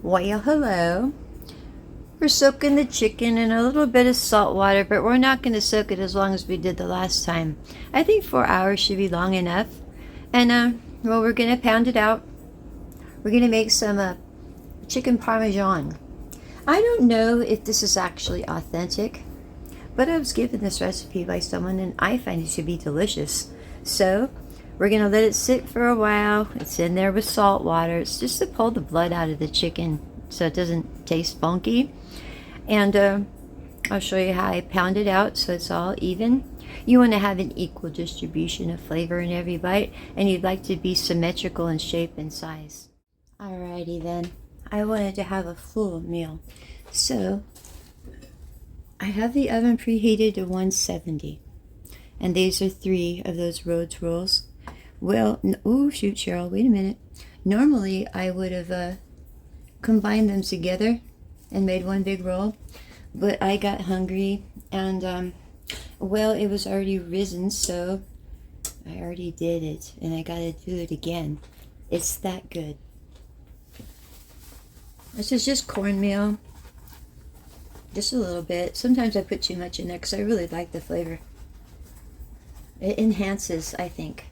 Well, hello. We're soaking the chicken in a little bit of salt water, but we're not going to soak it as long as we did the last time. I think 4 hours should be long enough. And, well, we're going to pound it out. We're going to make some chicken Parmesan. I don't know if this is actually authentic, but I was given this recipe by someone and I find it to be delicious. So, we're going to let it sit for a while. It's in there with salt water. It's just to pull the blood out of the chicken so it doesn't taste funky. And I'll show you how I pound it out so it's all even. You want to have an equal distribution of flavor in every bite, and you'd like to be symmetrical in shape and size. Alrighty then. I wanted to have a full meal. So I have the oven preheated to 170. And these are 3 of those Rhodes rolls. Well, oh shoot, Cheryl, wait a minute. Normally I would have combined them together and made one big roll, but I got hungry and well, it was already risen, so I already did it and I gotta do it again. It's that good. This is just cornmeal, just a little bit. Sometimes I put too much in there because I really like the flavor. It enhances, I think.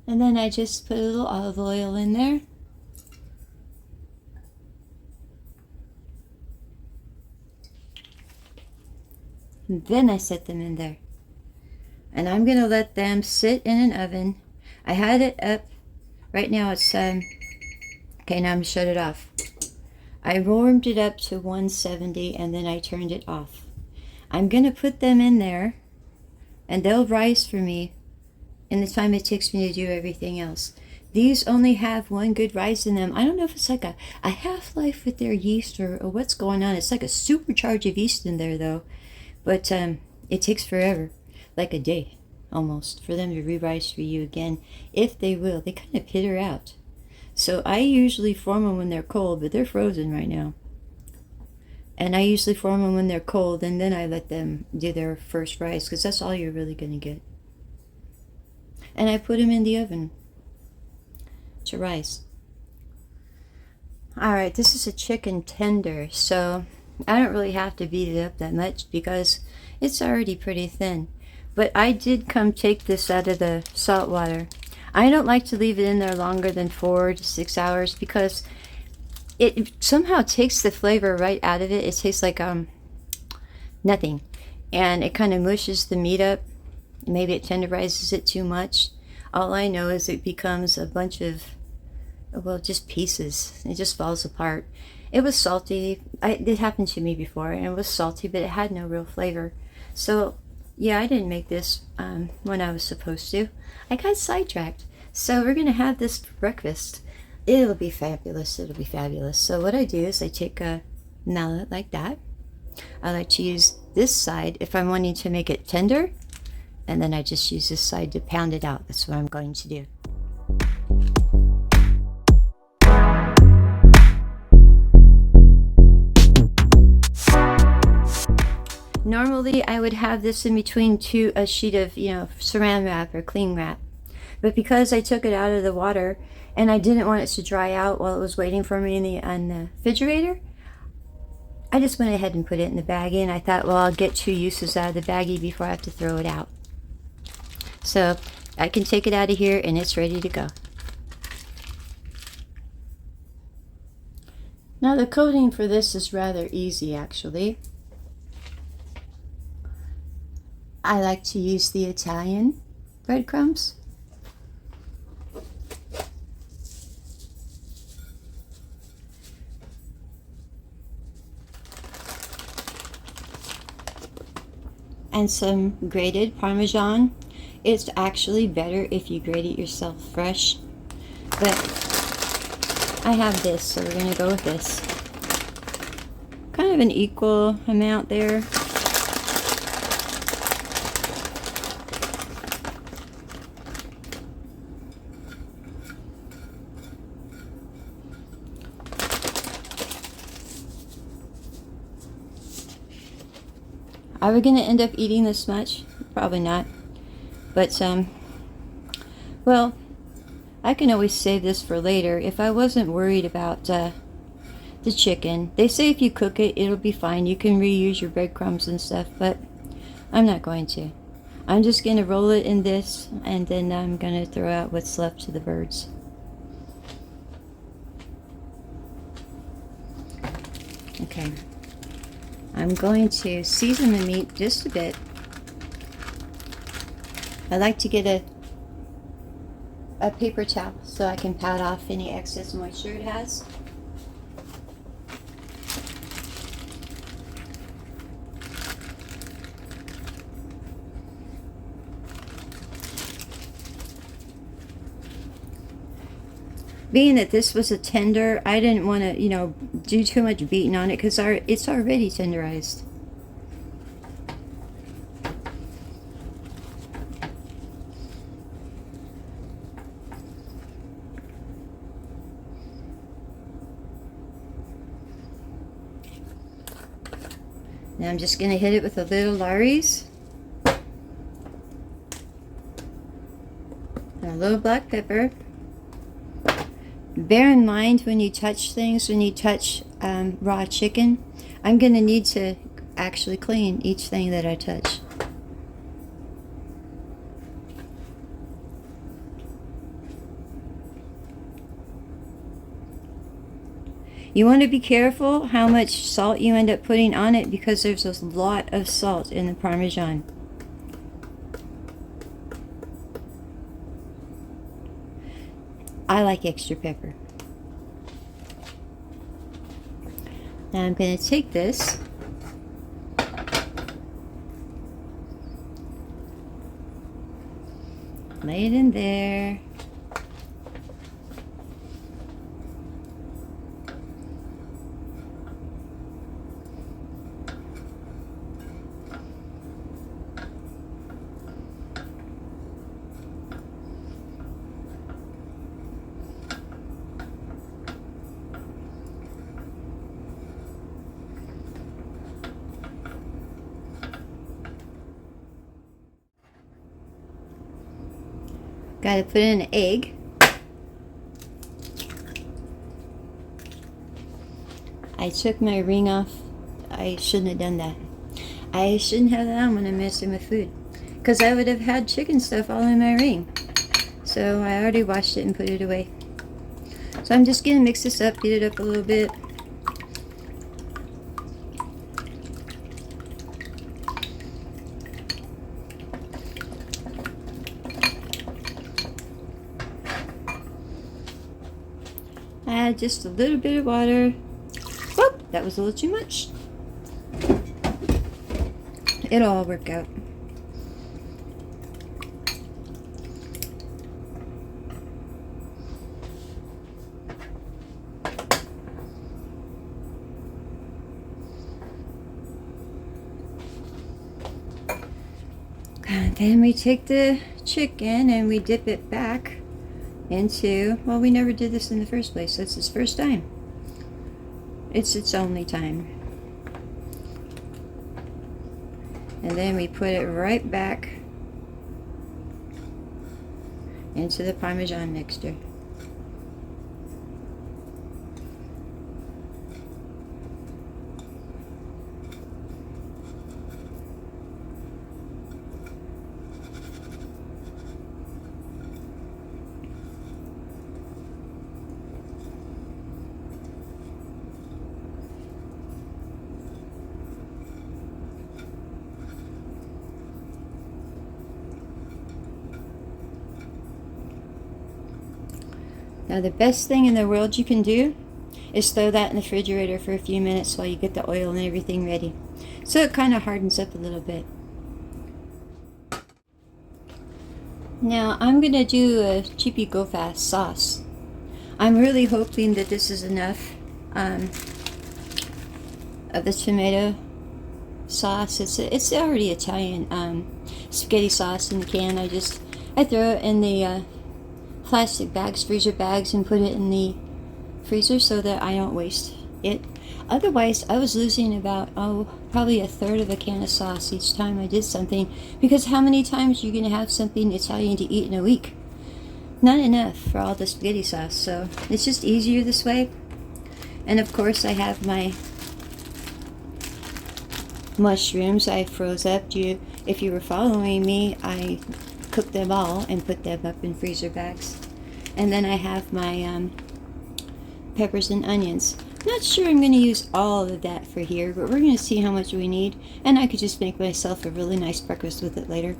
And then I just put a little olive oil in there. And then I set them in there. And I'm going to let them sit in an oven. I had it up. Right now it's, okay, now I'm shut it off. I warmed it up to 170 and then I turned it off. I'm going to put them in there and they'll rise for me in the time it takes me to do everything else. These only have one good rise in them. I don't know if it's like a half-life with their yeast or what's going on. It's like a supercharge of yeast in there though. But it takes forever, like a day almost, for them to re-rise for you again, if they will. They kind of peter out. So I usually form them when they're cold, but they're frozen right now. And I usually form them when they're cold, and then I let them do their first rise, because that's all you're really going to get. And I put them in the oven to rise. Alright, this is a chicken tender, so I don't really have to beat it up that much because it's already pretty thin. But I did come take this out of the salt water. I don't like to leave it in there longer than 4 to 6 hours because it somehow takes the flavor right out of it. It tastes like nothing. And it kind of mushes the meat up. Maybe it tenderizes it too much. All I know is it becomes a bunch of, well, just pieces. It just falls apart. It was salty. It happened to me before, and it was salty, but it had no real flavor. So, yeah, I didn't make this when I was supposed to. I got sidetracked. So we're going to have this for breakfast. It'll be fabulous. It'll be fabulous. So what I do is I take a mallet like that. I like to use this side if I'm wanting to make it tender. And then I just use this side to pound it out. That's what I'm going to do. Normally I would have this in between a sheet of, saran wrap or cling wrap. But because I took it out of the water and I didn't want it to dry out while it was waiting for me in the refrigerator, I just went ahead and put it in the baggie, and I thought, well, I'll get 2 uses out of the baggie before I have to throw it out. So I can take it out of here and it's ready to go. Now the coating for this is rather easy actually. I like to use the Italian breadcrumbs. And some grated Parmesan. It's actually better if you grate it yourself fresh. But I have this, so we're going to go with this. Kind of an equal amount there. Are we going to end up eating this much? Probably not. But, well, I can always save this for later. If I wasn't worried about the chicken, they say if you cook it, it'll be fine. You can reuse your breadcrumbs and stuff, but I'm not going to. I'm just going to roll it in this, and then I'm going to throw out what's left to the birds. Okay. I'm going to season the meat just a bit. I like to get a paper towel so I can pat off any excess moisture it has. Being that this was a tender, I didn't want to, do too much beating on it because it's already tenderized. Now I'm just going to hit it with a little Lawry's and a little black pepper. Bear in mind when you touch things, when you touch raw chicken, I'm going to need to actually clean each thing that I touch. You want to be careful how much salt you end up putting on it because there's a lot of salt in the Parmesan. I like extra pepper. Now I'm going to take this lay it in there. Got to put in an egg. I took my ring off. I shouldn't have done that. I shouldn't have that on when I'm messing with food, because I would have had chicken stuff all in my ring. So I already washed it and put it away. So I'm just going to mix this up, heat it up a little bit. Add just a little bit of water. Whoop, that was a little too much. It'll all work out. And then we take the chicken and we dip it back into, well, we never did this in the first place. That's its first time. It's its only time. And then we put it right back into the Parmesan mixture. Now the best thing in the world you can do is throw that in the refrigerator for a few minutes while you get the oil and everything ready. So it kind of hardens up a little bit. Now I'm going to do a cheapy go fast sauce. I'm really hoping that this is enough of the tomato sauce. It's already Italian spaghetti sauce in the can. I throw it in the plastic bags, freezer bags, and put it in the freezer so that I don't waste it. Otherwise, I was losing about, probably a third of a can of sauce each time I did something. Because how many times are you going to have something Italian to eat in a week? Not enough for all the spaghetti sauce, so it's just easier this way. And of course, I have my mushrooms I froze up. If you were following me, I cooked them all and put them up in freezer bags. And then I have my peppers and onions. Not sure I'm going to use all of that for here, but we're going to see how much we need, and I could just make myself a really nice breakfast with it later.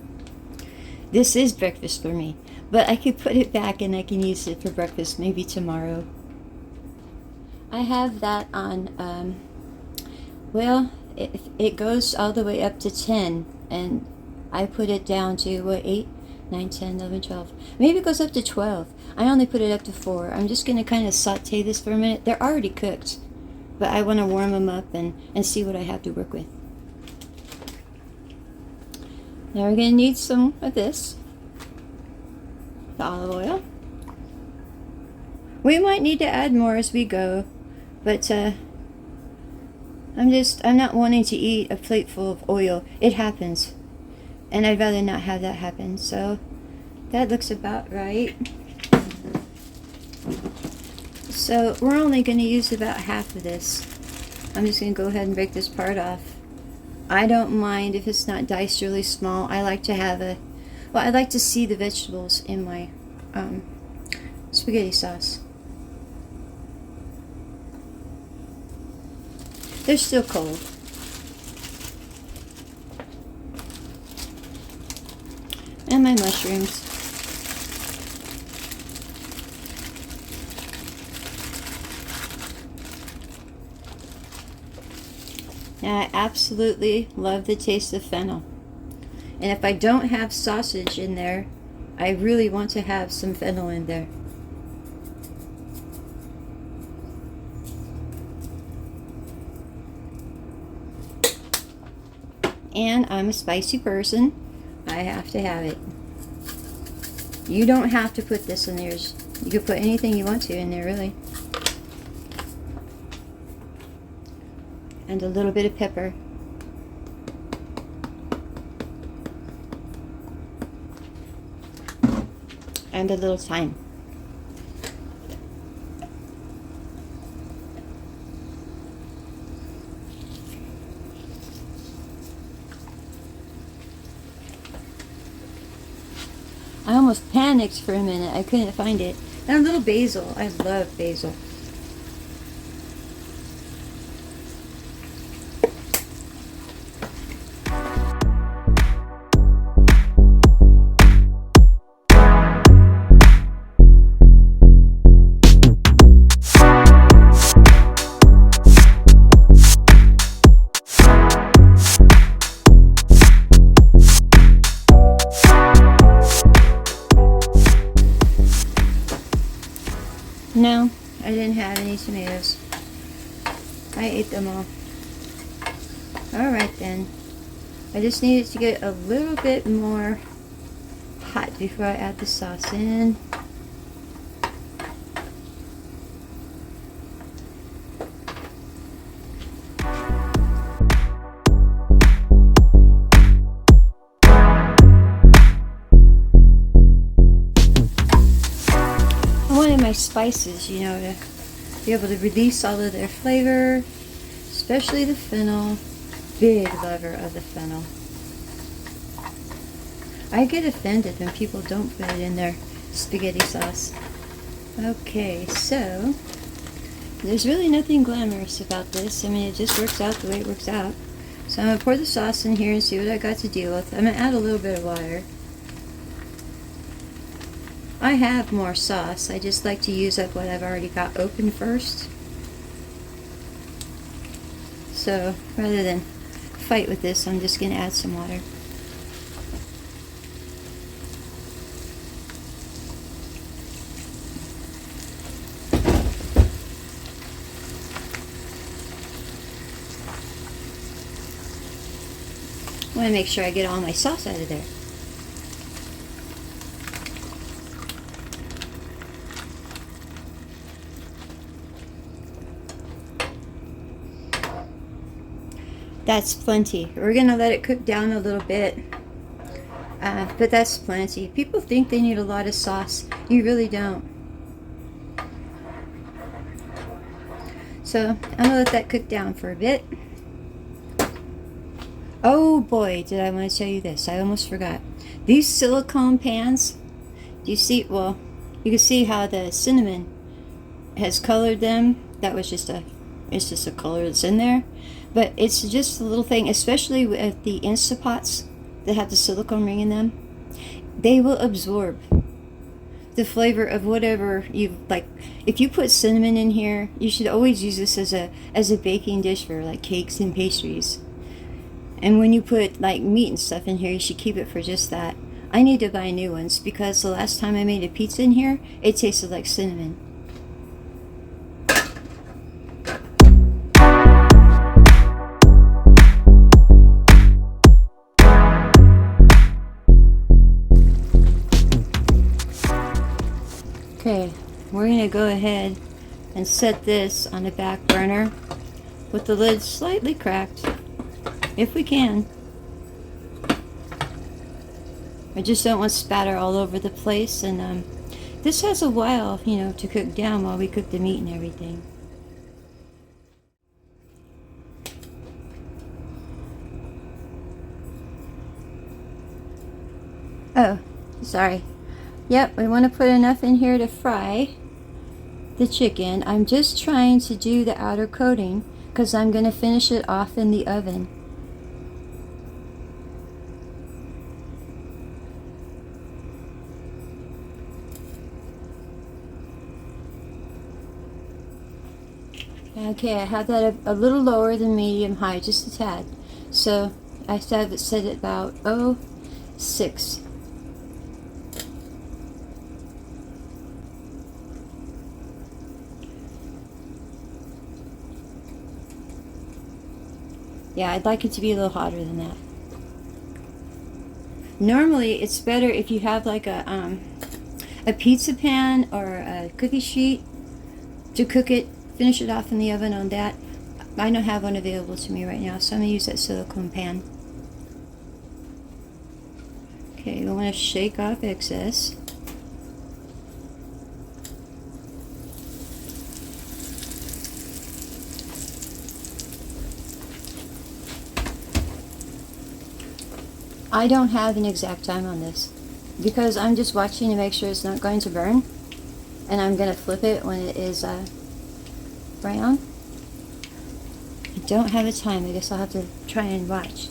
This is breakfast for me, but I could put it back and I can use it for breakfast maybe tomorrow. I have that on, well, it goes all the way up to 10, and I put it down to, what, 8, 9, 10, 11, 12. Maybe it goes up to 12. I only put it up to 4. I'm just going to kind of saute this for a minute. They're already cooked, but I want to warm them up and see what I have to work with. Now we're going to need some of this, the olive oil. We might need to add more as we go, but I'm not wanting to eat a plate full of oil. It happens, and I'd rather not have that happen. So that looks about right. So we're only going to use about half of this. I'm just going to go ahead and break this part off. I don't mind if it's not diced really small. I like to have I like to see the vegetables in my spaghetti sauce. They're still cold. And my mushrooms. Now, I absolutely love the taste of fennel. And if I don't have sausage in there, I really want to have some fennel in there. And I'm a spicy person. I have to have it. You don't have to put this in yours. You can put anything you want to in there, really. And a little bit of pepper. And a little thyme. I almost panicked for a minute. I couldn't find it. And a little basil. I love basil. No, I didn't have any tomatoes. I ate them all. Alright then. I just needed to get a little bit more hot before I add the sauce in. My spices, you know, to be able to release all of their flavor, especially the fennel. Big lover of the fennel. I get offended when people don't put it in their spaghetti sauce. Okay, so there's really nothing glamorous about this. I mean, it just works out the way it works out. So I'm going to pour the sauce in here and see what I got to deal with. I'm going to add a little bit of water. I have more sauce. I just like to use up what I've already got open first. So rather than fight with this, I'm just going to add some water. I want to make sure I get all my sauce out of there. That's plenty. We're gonna let it cook down a little bit, but that's plenty. People think they need a lot of sauce. You really don't. So I'm gonna let that cook down for a bit. Oh boy, did I want to tell you this. I almost forgot. These silicone pans, do you see? Well, you can see how the cinnamon has colored them. That was it's just a color that's in there. But it's just a little thing, especially with the Instapots that have the silicone ring in them. They will absorb the flavor of whatever you like. If you put cinnamon in here, you should always use this as a baking dish for like cakes and pastries. And when you put like meat and stuff in here, you should keep it for just that. I need to buy new ones because the last time I made a pizza in here, it tasted like cinnamon. Okay, we're going to go ahead and set this on the back burner with the lid slightly cracked, if we can. I just don't want spatter all over the place, and this has a while, to cook down while we cook the meat and everything. Oh, sorry. Yep, we want to put enough in here to fry the chicken. I'm just trying to do the outer coating because I'm going to finish it off in the oven. Okay, I have that a little lower than medium high, just a tad. So I set it about 6. Yeah, I'd like it to be a little hotter than that. Normally, it's better if you have like a pizza pan or a cookie sheet to cook it, finish it off in the oven on that. I don't have one available to me right now, so I'm going to use that silicone pan. Okay, we want to shake off excess. I don't have an exact time on this because I'm just watching to make sure it's not going to burn, and I'm going to flip it when it is brown. I don't have a time. I guess I'll have to try and watch.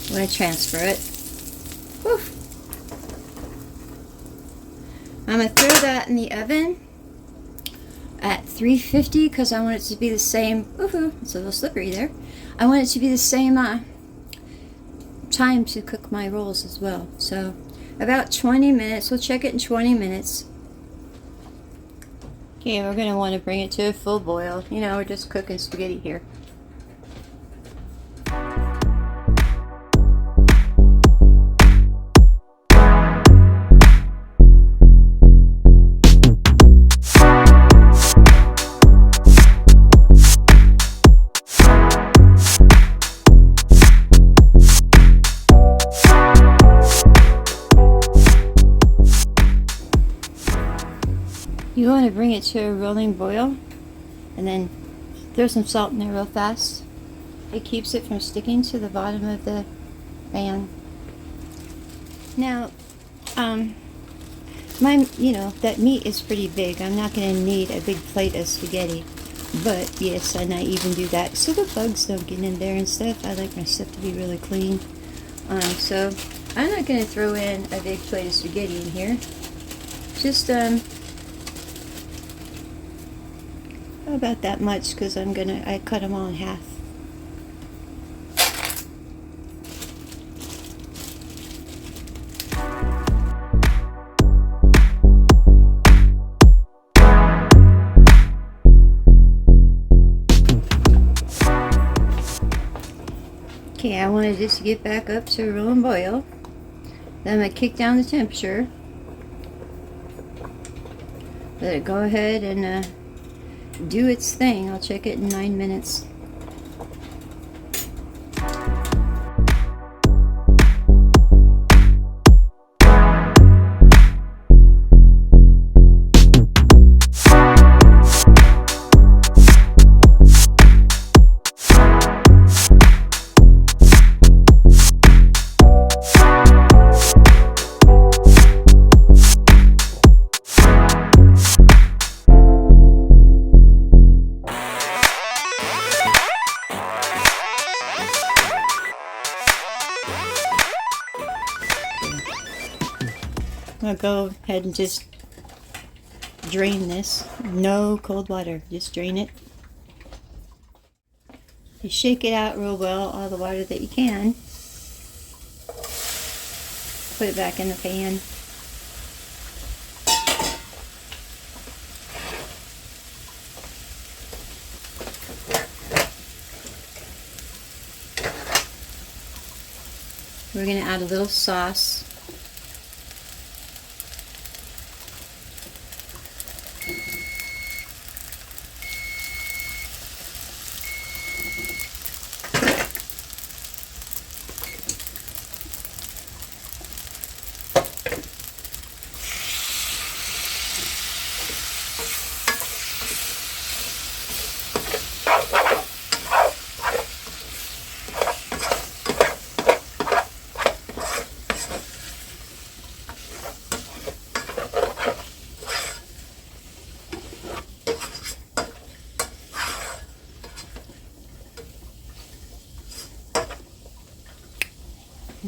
I'm going to transfer it. Whew. I'm going to throw that in the oven at 350 because I want it to be the same. Woohoo! It's a little slippery there. I want it to be the same time to cook my rolls as well. So about 20 minutes. We'll check it in 20 minutes. Okay, we're going to want to bring it to a full boil. We're just cooking spaghetti here. want to bring it to a rolling boil and then throw some salt in there real fast. It keeps it from sticking to the bottom of the pan. Now, that meat is pretty big. I'm not going to need a big plate of spaghetti. But yes, and I even do that so the bugs don't get in there and stuff. I like my stuff to be really clean. So I'm not going to throw in a big plate of spaghetti in here. Just about that much, because I cut them all in half. Okay, I wanted this to get back up to a rolling boil. Then I'm going to kick down the temperature. Let it go ahead and do its thing. I'll check it in 9 minutes. I'll go ahead and just drain this. No cold water, just drain it. You shake it out real well, all the water that you can. Put it back in the pan. We're going to add a little sauce.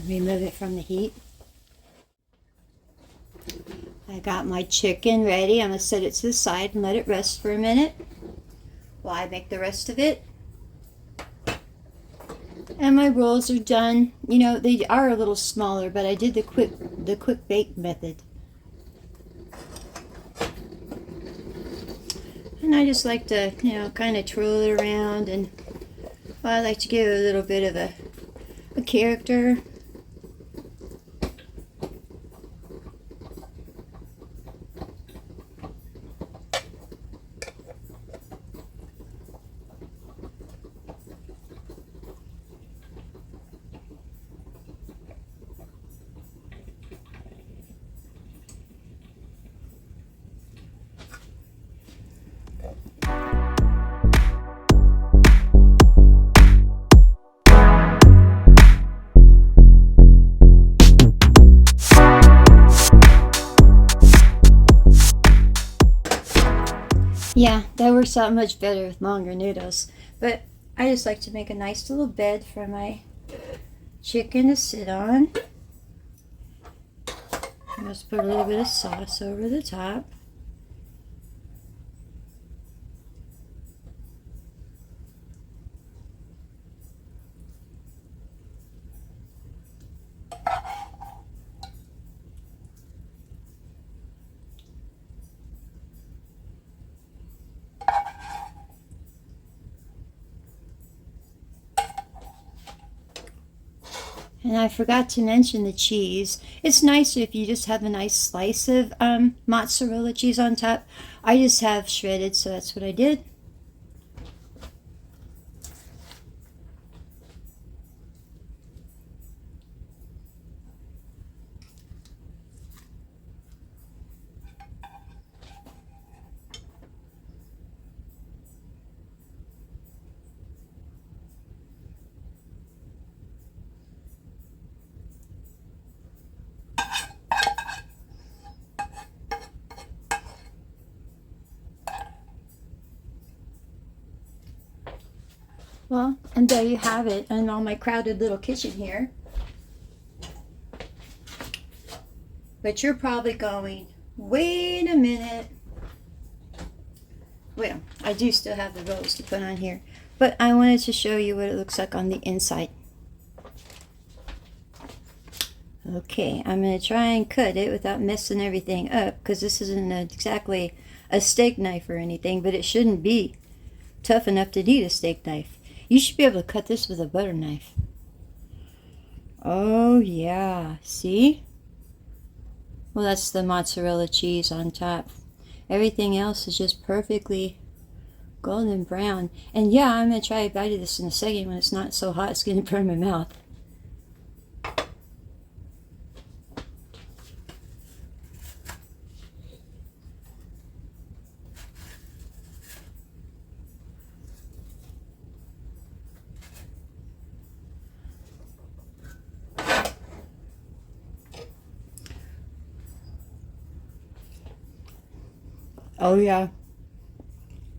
Remove it from the heat. I got my chicken ready. I'm going to set it to the side and let it rest for a minute while I make the rest of it. And my rolls are done. You know, they are a little smaller, but I did the quick bake method. And I just like to, kind of twirl it around, and I like to give it a little bit of a character. Yeah, that works out much better with longer noodles. But I just like to make a nice little bed for my chicken to sit on. Just put a little bit of sauce over the top. And I forgot to mention the cheese. It's nicer if you just have a nice slice of mozzarella cheese on top. I just have shredded, so that's what I did. Well, and there you have it in all my crowded little kitchen here. But you're probably going, wait a minute. Well, I do still have the Rhodes to put on here. But I wanted to show you what it looks like on the inside. Okay, I'm going to try and cut it without messing everything up, because this isn't exactly a steak knife or anything, but it shouldn't be tough enough to need a steak knife. You should be able to cut this with a butter knife. Oh yeah, see? Well, that's the mozzarella cheese on top. Everything else is just perfectly golden brown. And yeah, I'm going to try a bite of this in a second when it's not so hot it's going to burn my mouth. Oh yeah.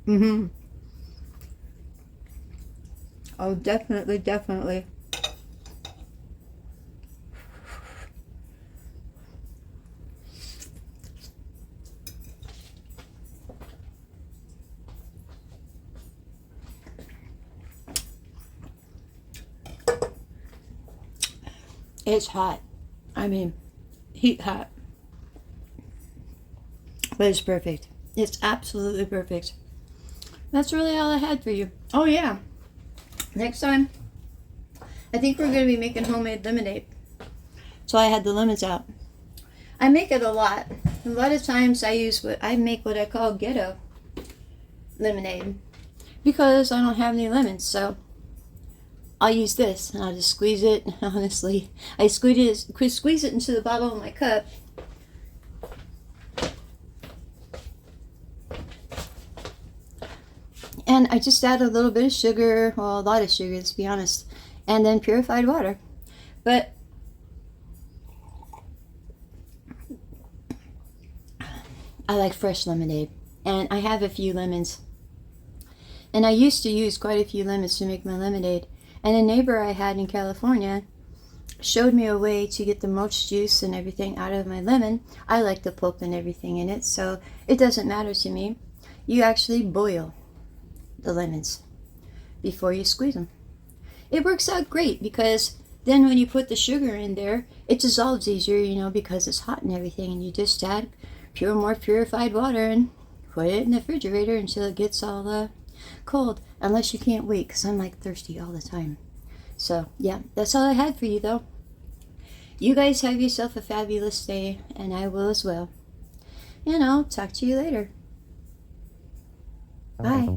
Mm-hmm. Oh, definitely, definitely. It's hot. I mean, heat hot. But it's perfect. It's absolutely perfect. That's really all I had for you. Oh yeah. Next time, I think we're going to be making homemade lemonade. So I had the lemons out. I make it a lot. A lot of times I make what I call ghetto lemonade, because I don't have any lemons. So I'll use this and I'll just squeeze it. Honestly, I squeeze it into the bottom of my cup. And I just add a little bit of sugar, well, a lot of sugar, to be honest, and then purified water. But I like fresh lemonade, and I have a few lemons. And I used to use quite a few lemons to make my lemonade. And a neighbor I had in California showed me a way to get the most juice and everything out of my lemon. I like the pulp and everything in it, so it doesn't matter to me. You actually boil the lemons before you squeeze them. It works out great, because then when you put the sugar in there, it dissolves easier, you know, because it's hot and everything, and you just add more purified water and put it in the refrigerator until it gets all cold, unless you can't wait, because I'm like thirsty all the time. So yeah, that's all I had for you though. You guys have yourself a fabulous day, and I will as well. And I'll talk to you later. Bye.